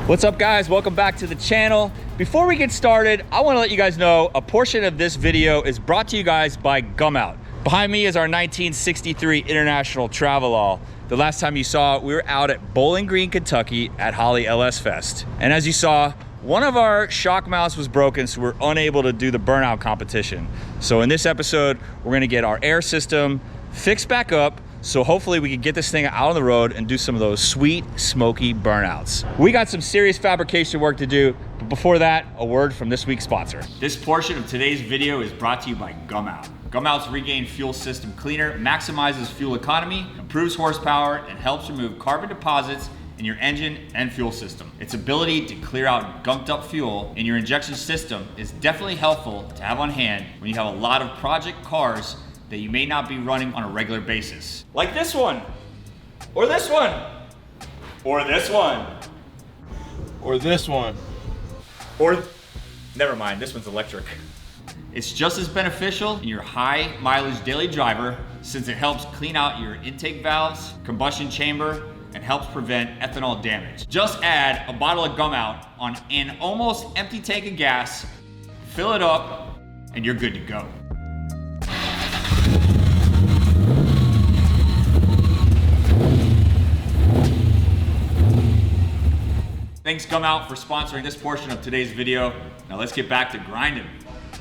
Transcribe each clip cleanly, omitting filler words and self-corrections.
What's up guys, welcome back to the channel. Before we get started, I want to let you guys know a portion of this video is brought to you guys by Gumout. Behind me is our 1963 International Travelall. The last time you saw it, we were out at Bowling Green, Kentucky at Holley LS Fest. And as you saw, one of our shock mounts was broken, so we're unable to do the Burnout competition. So in this episode, we're gonna get our air system fixed back up, so hopefully we can get this thing out on the road and do some of those sweet, smoky burnouts. We got some serious fabrication work to do, but before that, a word from this week's sponsor. This portion of today's video is brought to you by Gumout. Gumout's Regain Fuel System Cleaner maximizes fuel economy, improves horsepower, and helps remove carbon deposits in your engine and fuel system. Its ability to clear out gunked up fuel in your injection system is definitely helpful to have on hand when you have a lot of project cars that you may not be running on a regular basis. Like this one, or this one, or this one, or this one, or never mind, this one's electric. It's just as beneficial in your high mileage daily driver since it helps clean out your intake valves, combustion chamber, and helps prevent ethanol damage. Just add a bottle of Gumout on an almost empty tank of gas, fill it up, and you're good to go. Thanks Gumout for sponsoring this portion of today's video. Now let's get back to grinding.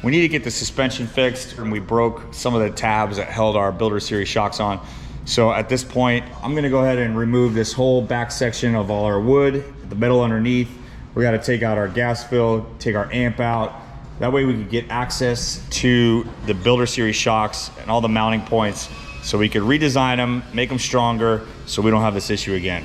We need to get the suspension fixed, and we broke some of the tabs that held our Builder Series shocks on. So at this point, I'm gonna go ahead and remove this whole back section of all our wood, the metal underneath. We gotta take out our gas fill, take our amp out. That way we can get access to the Builder Series shocks and all the mounting points so we could redesign them, make them stronger so we don't have this issue again.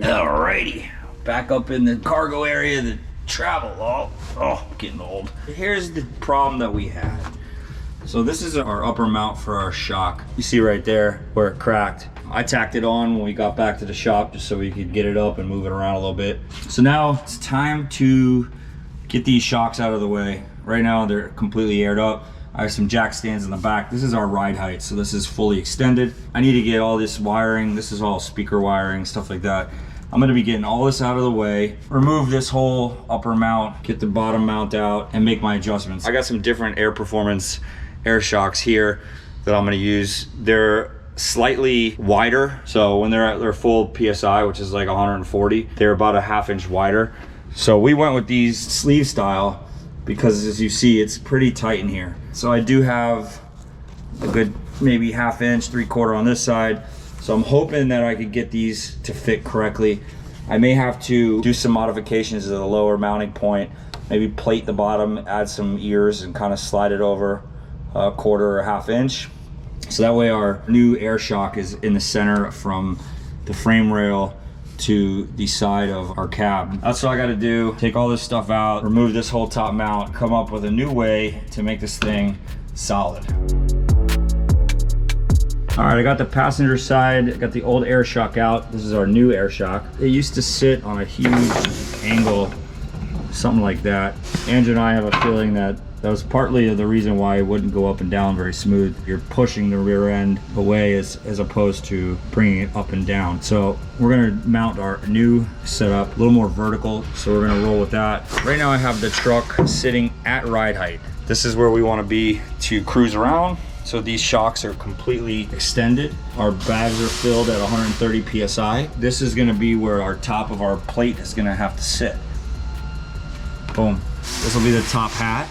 Alrighty, back up in the cargo area, the Travelall. Oh, getting old. Here's the problem that we had. So this is our upper mount for our shock. You see right there where it cracked. I tacked it on when we got back to the shop just so we could get it up and move it around a little bit. So now it's time to get these shocks out of the way. Right now they're completely aired up. I have some jack stands in the back. This is our ride height, so this is fully extended. I need to get all this wiring. This is all speaker wiring, stuff like that. I'm gonna be getting all this out of the way, remove this whole upper mount, get the bottom mount out, and make my adjustments. I got some different air performance air shocks here that I'm gonna use. They're slightly wider, so when they're at their full PSI, which is like 140, they're about a ½ inch wider. So we went with these sleeve style because as you see, it's pretty tight in here. So I do have a good maybe ½ inch, 3/4 on this side. So I'm hoping that I could get these to fit correctly. I may have to do some modifications to the lower mounting point, maybe plate the bottom, add some ears and kind of slide it over a 1/4 or ½ inch. So that way our new air shock is in the center from the frame rail to the side of our cab. That's what I gotta do. Take all this stuff out, remove this whole top mount, come up with a new way to make this thing solid. All right, I got the passenger side, got the old air shock out. This is our new air shock. It used to sit on a huge angle, something like that. Andrew and I have a feeling that that was partly the reason why it wouldn't go up and down very smooth. You're pushing the rear end away as opposed to bringing it up and down. So we're gonna mount our new setup, a little more vertical, so we're gonna roll with that. Right now I have the truck sitting at ride height. This is where we wanna be to cruise around. So these shocks are completely extended. Our bags are filled at 130 PSI. This is gonna be where our top of our plate is gonna have to sit. Boom. This will be the top hat.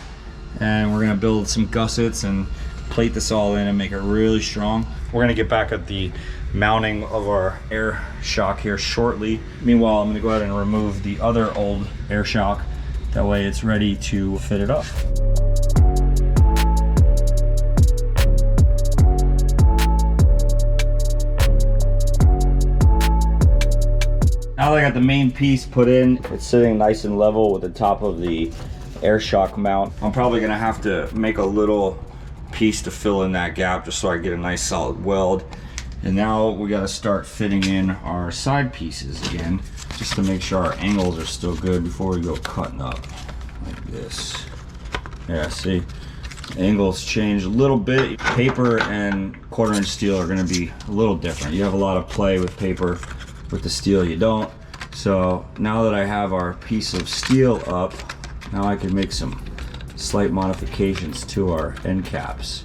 And we're gonna build some gussets and plate this all in and make it really strong. We're gonna get back at the mounting of our air shock here shortly. Meanwhile, I'm gonna go ahead and remove the other old air shock. That way it's ready to fit it up. Now that I got the main piece put in, it's sitting nice and level with the top of the air shock mount. I'm probably gonna have to make a little piece to fill in that gap just so I get a nice solid weld. And now we gotta start fitting in our side pieces again, just to make sure our angles are still good before we go cutting up like this. Yeah, see? Angles change a little bit. Paper and 1/4" steel are gonna be a little different. You have a lot of play with paper. With the steel you don't. So now that I have our piece of steel up, now I can make some slight modifications to our end caps.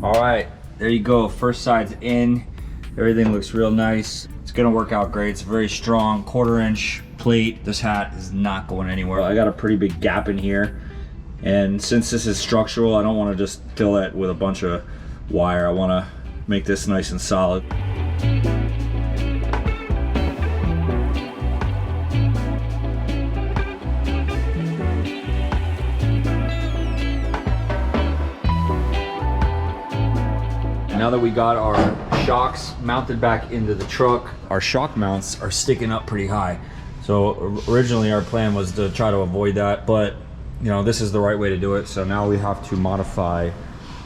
All right, there you go. First side's in. Everything looks real nice. It's gonna work out great. It's a very strong 1/4" plate. This hat is not going anywhere. I got a pretty big gap in here. And since this is structural, I don't wanna just fill it with a bunch of wire. I wanna make this nice and solid. Now that we got our shocks mounted back into the truck, our shock mounts are sticking up pretty high. So originally our plan was to try to avoid that, but you know, this is the right way to do it. So now we have to modify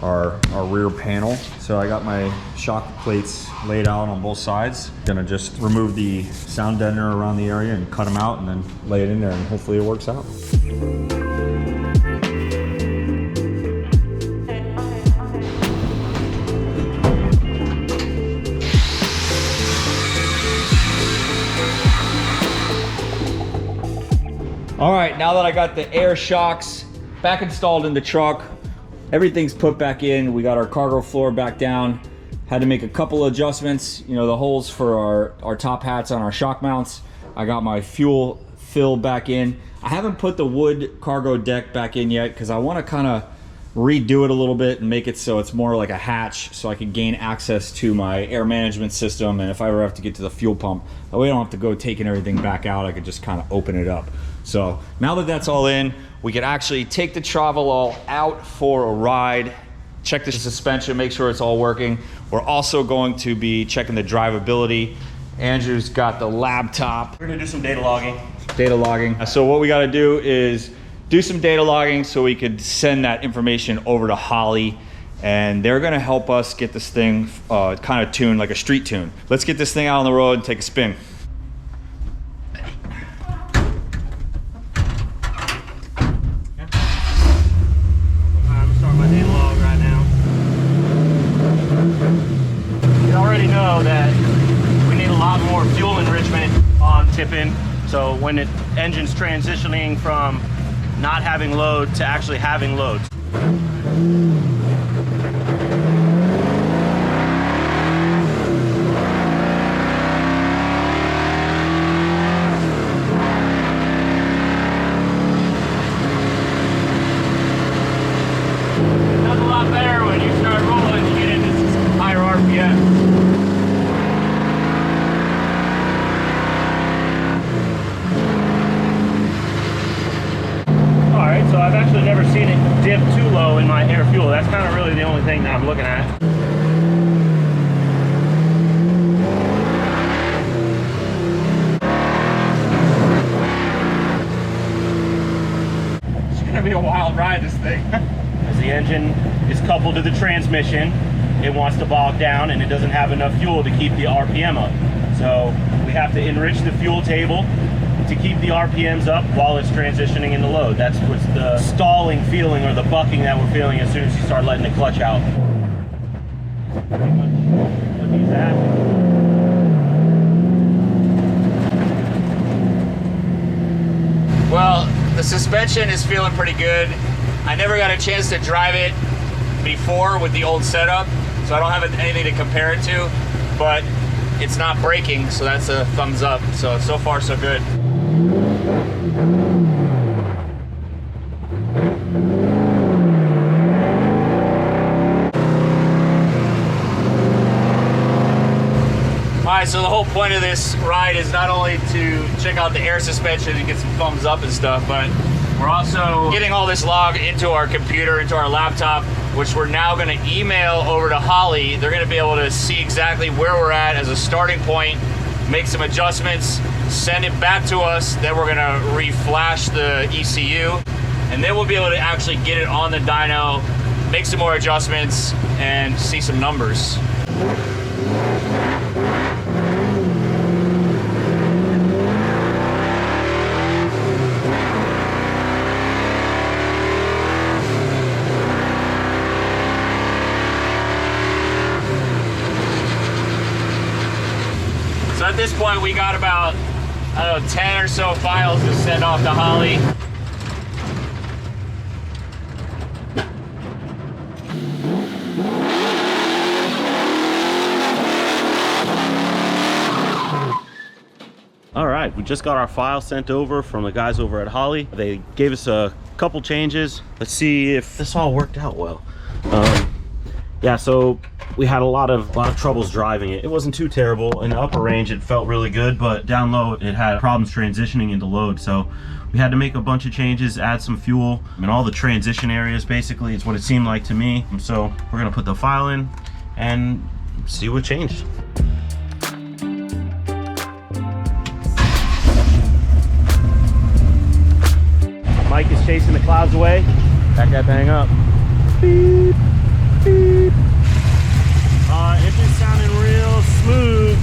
our rear panel. So I got my shock plates laid out on both sides. Gonna just remove the sound deadener around the area and cut them out and then lay it in there and hopefully it works out. All right, now that I got the air shocks back installed in the truck, everything's put back in. We got our cargo floor back down. Had to make a couple adjustments. You know, the holes for our top hats on our shock mounts. I got my fuel fill back in. I haven't put the wood cargo deck back in yet because I want to kind of redo it a little bit and make it so it's more like a hatch so I can gain access to my air management system, and if I ever have to get to the fuel pump, that way I don't have to go taking everything back out. I could just kind of open it up. So now that that's all in, we could actually take the Travelall out for a ride, check the suspension, make sure it's all working. We're also going to be checking the drivability. Andrew's got the laptop. We're gonna do some data logging. So what we gotta do is do some data logging so we could send that information over to Holley, and they're gonna help us get this thing kind of tuned like a street tune. Let's get this thing out on the road and take a spin. I'm starting my data log right now. You already know that we need a lot more fuel enrichment on tipping. So when the engine's transitioning from not having load to actually having loads. That's a lot better when you start rolling and you get into higher RPM. Alright, so I've actually never seen it dip too low in my air fuel. That's kind of really the only thing that I'm looking at. It's gonna be a wild ride, this thing. As the engine is coupled to the transmission, it wants to bog down and it doesn't have enough fuel to keep the RPM up. So we have to enrich the fuel table to keep the RPMs up while it's transitioning into load. That's what's the stalling feeling or the bucking that we're feeling as soon as you start letting the clutch out. Pretty much what needs to happen. Well, the suspension is feeling pretty good. I never got a chance to drive it before with the old setup, so I don't have anything to compare it to, but it's not braking, so that's a thumbs up. So far so good. Alright, so the whole point of this ride is not only to check out the air suspension and get some thumbs up and stuff, but we're also getting all this log into our computer, into our laptop, which we're now going to email over to Holley. They're going to be able to see exactly where we're at as a starting point, make some adjustments, send it back to us, then we're going to reflash the ECU, and then we'll be able to actually get it on the dyno, make some more adjustments, and see some numbers. So at this point, we got about, I don't know, 10 or so files to send off to Holley. All right, we just got our file sent over from the guys over at Holley. They gave us a couple changes. Let's see if this all worked out well. Yeah, so we had a lot of troubles driving it. It wasn't too terrible. In the upper range, it felt really good, but down low, it had problems transitioning into load. So we had to make a bunch of changes, add some fuel in all the transition areas, basically. It's what it seemed like to me. So we're gonna put the file in and see what changed. Mike is chasing the clouds away. Back that thing up. Beep, beep. Engine's sounding real smooth.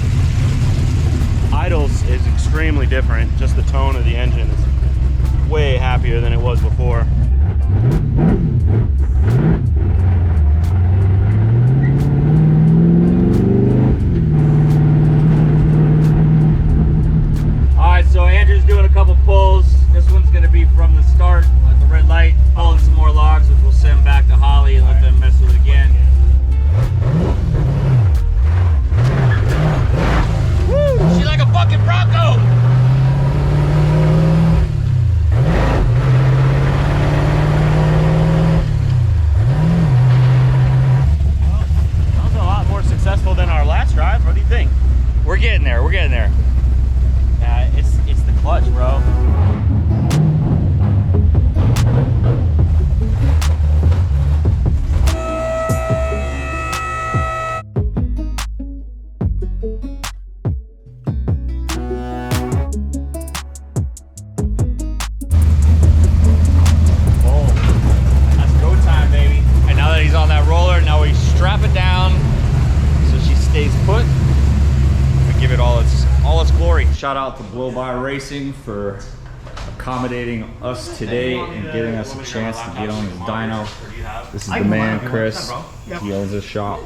Idles is extremely different. Just the tone of the engine is way happier than it was before. All right, so Andrew's doing a couple pulls. This one's going to be from the start at the red light, pulling some more logs, which we'll send back to Holley and let them mess with it again. Woo! She's like a fucking Bronco! Well, that was a lot more successful than our last drive. What do you think? We're getting there, we're getting there. Yeah, it's the clutch, bro. Shout out to Blow By Racing for accommodating us today and giving us a chance to get on the dyno. This is the man, Chris. He owns his shop.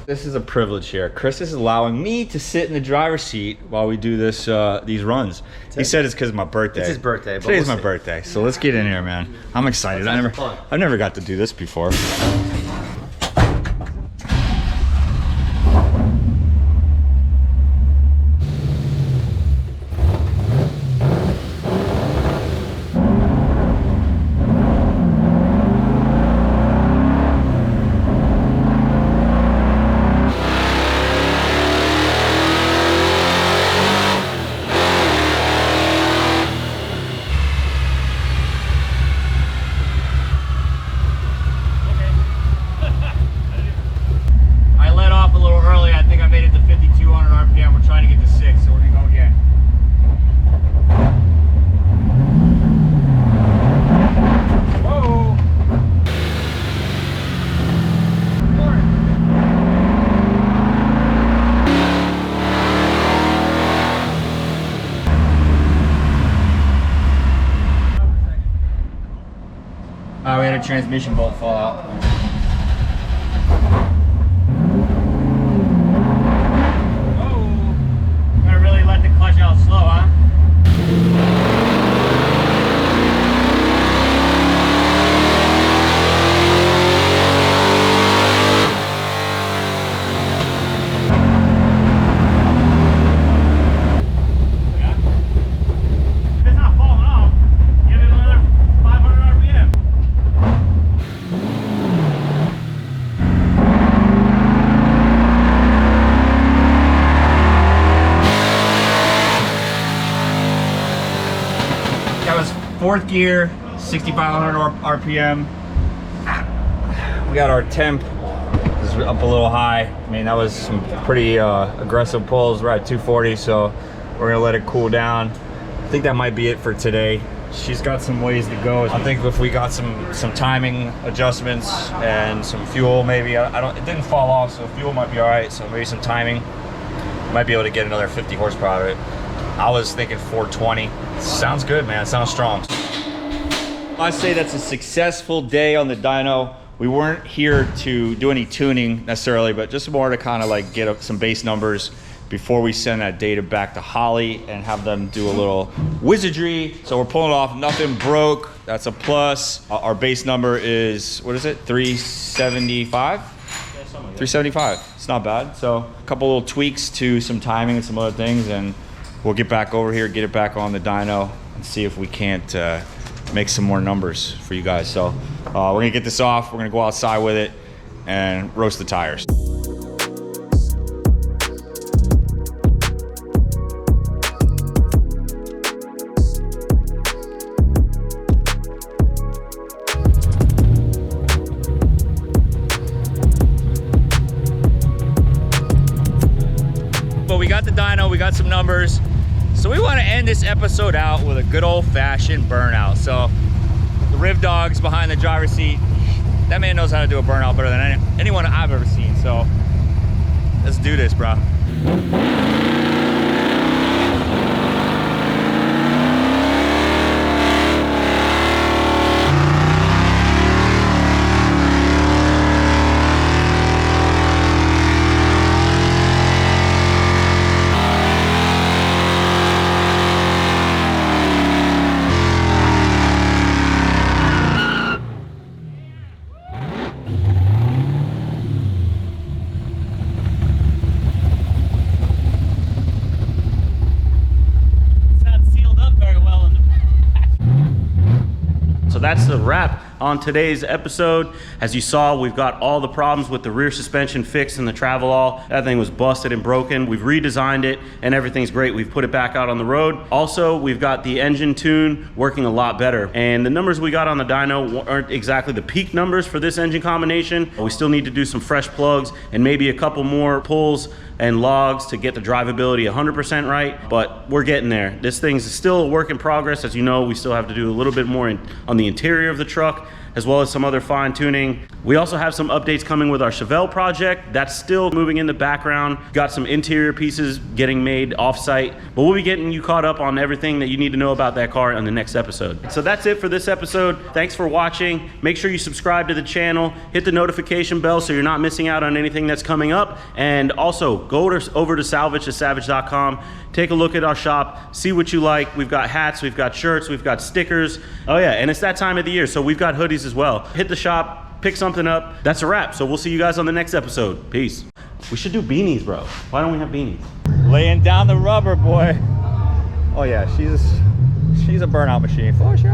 This is a privilege here. Chris is allowing me to sit in the driver's seat while we do this these runs. He said it's because of my birthday. It's his birthday. Today's my birthday, so let's get in here, man. I'm excited. I've never got to do this before. We had a transmission bolt fall out. Oh, gotta really let the clutch out slow, huh? Fourth gear, 6,500 RPM. We got our temp is up a little high. I mean, that was some pretty aggressive pulls. We're at 240, so we're gonna let it cool down. I think that might be it for today. She's got some ways to go. I think if we got some timing adjustments and some fuel, maybe it didn't fall off, so fuel might be all right. So maybe some timing, might be able to get another 50 horsepower out of it. I was thinking 420. Sounds good, man. It sounds strong. I say that's a successful day on the dyno. We weren't here to do any tuning necessarily, but just more to kind of like get some base numbers before we send that data back to Holley and have them do a little wizardry. So we're pulling it off, nothing broke. That's a plus. Our base number is, what is it? 375? 375. It's not bad. So a couple little tweaks to some timing and some other things, and we'll get back over here, get it back on the dyno, and see if we can't make some more numbers for you guys. So we're gonna get this off. We're gonna go outside with it and roast the tires. But we got the dyno, we got some numbers. So we want to end this episode out with a good old-fashioned burnout. So the Riv Dog's behind the driver's seat. That man knows how to do a burnout better than anyone I've ever seen. So let's do this, bro. So that's the wrap on today's episode. As you saw, we've got all the problems with the rear suspension fixed in the Travelall. That thing was busted and broken. We've redesigned it and everything's great. We've put it back out on the road. Also, we've got the engine tune working a lot better. And the numbers we got on the dyno aren't exactly the peak numbers for this engine combination. We still need to do some fresh plugs and maybe a couple more pulls and logs to get the drivability 100% right, but we're getting there. This thing's still a work in progress. As you know, we still have to do a little bit more on the interior of the truck, as well as some other fine tuning. We also have some updates coming with our Chevelle project. That's still moving in the background. Got some interior pieces getting made off-site, but we'll be getting you caught up on everything that you need to know about that car on the next episode. So that's it for this episode. Thanks for watching. Make sure you subscribe to the channel, hit the notification bell so you're not missing out on anything that's coming up, and also go over to Salvage, to savage.com. Take a look at our shop, see what you like. We've got hats, we've got shirts, we've got stickers. Oh yeah, and it's that time of the year, so we've got hoodies as well. Hit the shop, pick something up. That's a wrap. So we'll see you guys on the next episode. Peace. We should do beanies, bro. Why don't we have beanies? Laying down the rubber, boy. Oh yeah, she's a burnout machine for sure.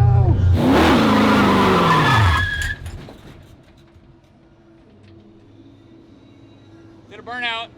Did a burnout.